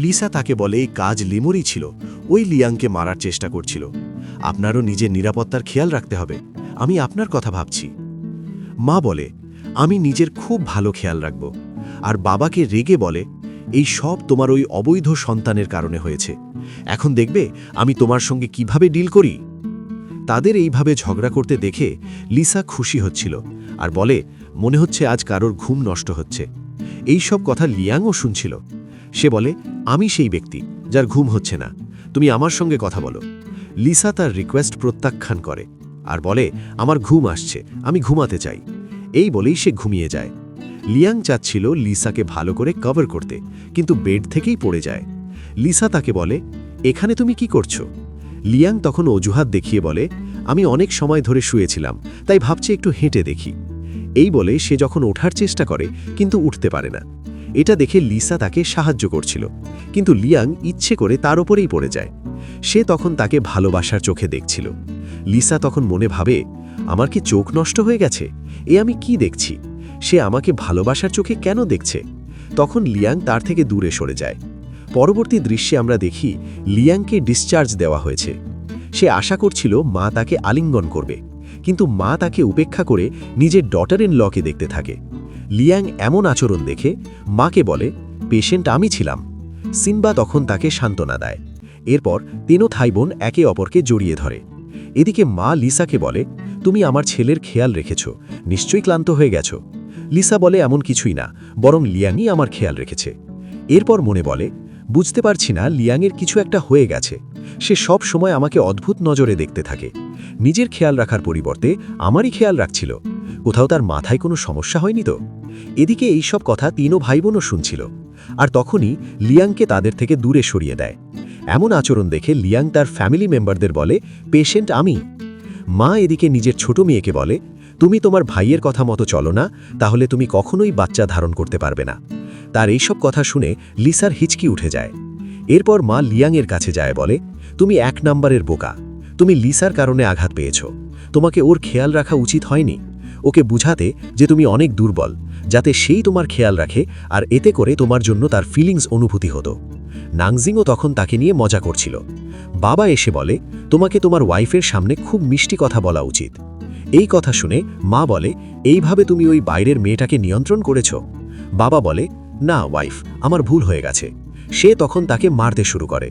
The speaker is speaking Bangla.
লিসা তাকে বলে এই কাজ লিমুরই ছিল, ওই লিয়াংকে মারার চেষ্টা করছিল। আপনারও নিজের নিরাপত্তার খেয়াল রাখতে হবে, আমি আপনার কথা ভাবছি। মা বলে, আমি নিজের খুব ভালো খেয়াল রাখব। আর বাবাকে রেগে বলে, এই সব তোমার ওই অবৈধ সন্তানের কারণে হয়েছে, এখন দেখবে আমি তোমার সঙ্গে কিভাবে ডিল করি। তাদের এইভাবে ঝগড়া করতে দেখে লিসা খুশি হচ্ছিল আর বলে, মনে হচ্ছে আজ কারোর ঘুম নষ্ট হচ্ছে। এই সব কথা লিয়াংও শুনছিল। সে বলে, আমি সেই ব্যক্তি যার ঘুম হচ্ছে না, তুমি আমার সঙ্গে কথা বলো। লিসা তার রিকোয়েস্ট প্রত্যাখ্যান করে আর বলে, আমার ঘুম আসছে, আমি ঘুমাতে চাই। এই বলেই সে ঘুমিয়ে যায়। লিয়াং চাচ্ছিল লিসাকে ভালো করে কভার করতে, কিন্তু বেড থেকেই পড়ে যায়। লিসা তাকে বলে, এখানে তুমি কি করছো? লিয়াং তখন অজুহাত দেখিয়ে বলে, আমি অনেক সময় ধরে শুয়েছিলাম, তাই ভাবছি একটু হেঁটে দেখি। এই বলে সে যখন ওঠার চেষ্টা করে কিন্তু উঠতে পারে না। এটা দেখে লিসা তাকে সাহায্য করছিল, কিন্তু লিয়াং ইচ্ছে করে তার ওপরেই পড়ে যায়। সে তখন তাকে ভালোবাসার চোখে দেখছিল। লিসা তখন মনে ভাবে, আমার কি চোখ নষ্ট হয়ে গেছে? এ আমি কি দেখছি? সে আমাকে ভালোবাসার চোখে কেন দেখছে? তখন লিয়াং তার থেকে দূরে সরে যায়। পরবর্তী দৃশ্যে আমরা দেখি লিয়াংকে ডিসচার্জ দেওয়া হয়েছে। সে আশা করছিল মা তাকে আলিঙ্গন করবে, কিন্তু মা তাকে উপেক্ষা করে নিজের ডটার ইন লকে দেখতে থাকে। লিয়াং এমন আচরণ দেখে মাকে বলে, পেশেন্ট আমি ছিলাম। সিনবা তখন তাকে সান্ত্বনা দেয়। এরপর তিনও ভাইবোন একে অপরকে জড়িয়ে ধরে। এদিকে মা লিসাকে বলে, তুমি আমার ছেলের খেয়াল রেখেছ, নিশ্চয়ই ক্লান্ত হয়ে গেছ। লিসা বলে, এমন কিছুই না, বরং লিয়াংই আমার খেয়াল রেখেছে। এরপর মনে বলে, বুঝতে পারছি না, লিয়াংয়ের কিছু একটা হয়ে গেছে। সে সব সময় আমাকে অদ্ভুত নজরে দেখতে থাকে, নিজের খেয়াল রাখার পরিবর্তে আমারই খেয়াল রাখছিল। কোথাও তার মাথায় কোনো সমস্যা হয়নি তো? এদিকে এই সব কথা তিনও ভাইবোনও শুনছিল। আর তখনই লিয়াংকে তাদের থেকে দূরে সরিয়ে দেয়। এমন আচরণ দেখে লিয়াং তার ফ্যামিলি মেম্বারদের বলে, পেশেন্ট আমি। মা এদিকে নিজের ছোট মেয়েকে বলে, তুমি তোমার ভাইয়ের কথা মতো চলো না, তাহলে তুমি কখনোই বাচ্চা ধারণ করতে পারবে না। তার এইসব কথা শুনে লিসার হিচকি উঠে যায়। এরপর মা লিয়াংয়ের কাছে যায়, বলে, তুমি 1 নম্বরের বোকা, তুমি লিসার কারণে আঘাত পেয়েছ। তোমাকে ওর খেয়াল রাখা উচিত হয়নি। ওকে বুঝাতে যে তুমি অনেক দুর্বল, যাতে সেই তোমার খেয়াল রাখে, আর এতে করে তোমার জন্য তার ফিলিংস অনুভূতি হতো। নাংজিংও তখন তাকে নিয়ে মজা করছিল। বাবা এসে বলে, তোমাকে তোমার ওয়াইফের সামনে খুব মিষ্টি কথা বলা উচিত। এই কথা শুনে মা বলে, এইভাবে তুমি ওই বাইরের মেয়েটাকে নিয়ন্ত্রণ করেছ? বাবা বলে, না ওয়াইফ, আমার ভুল হয়ে গেছে। সে তখন তাকে মারতে শুরু করে।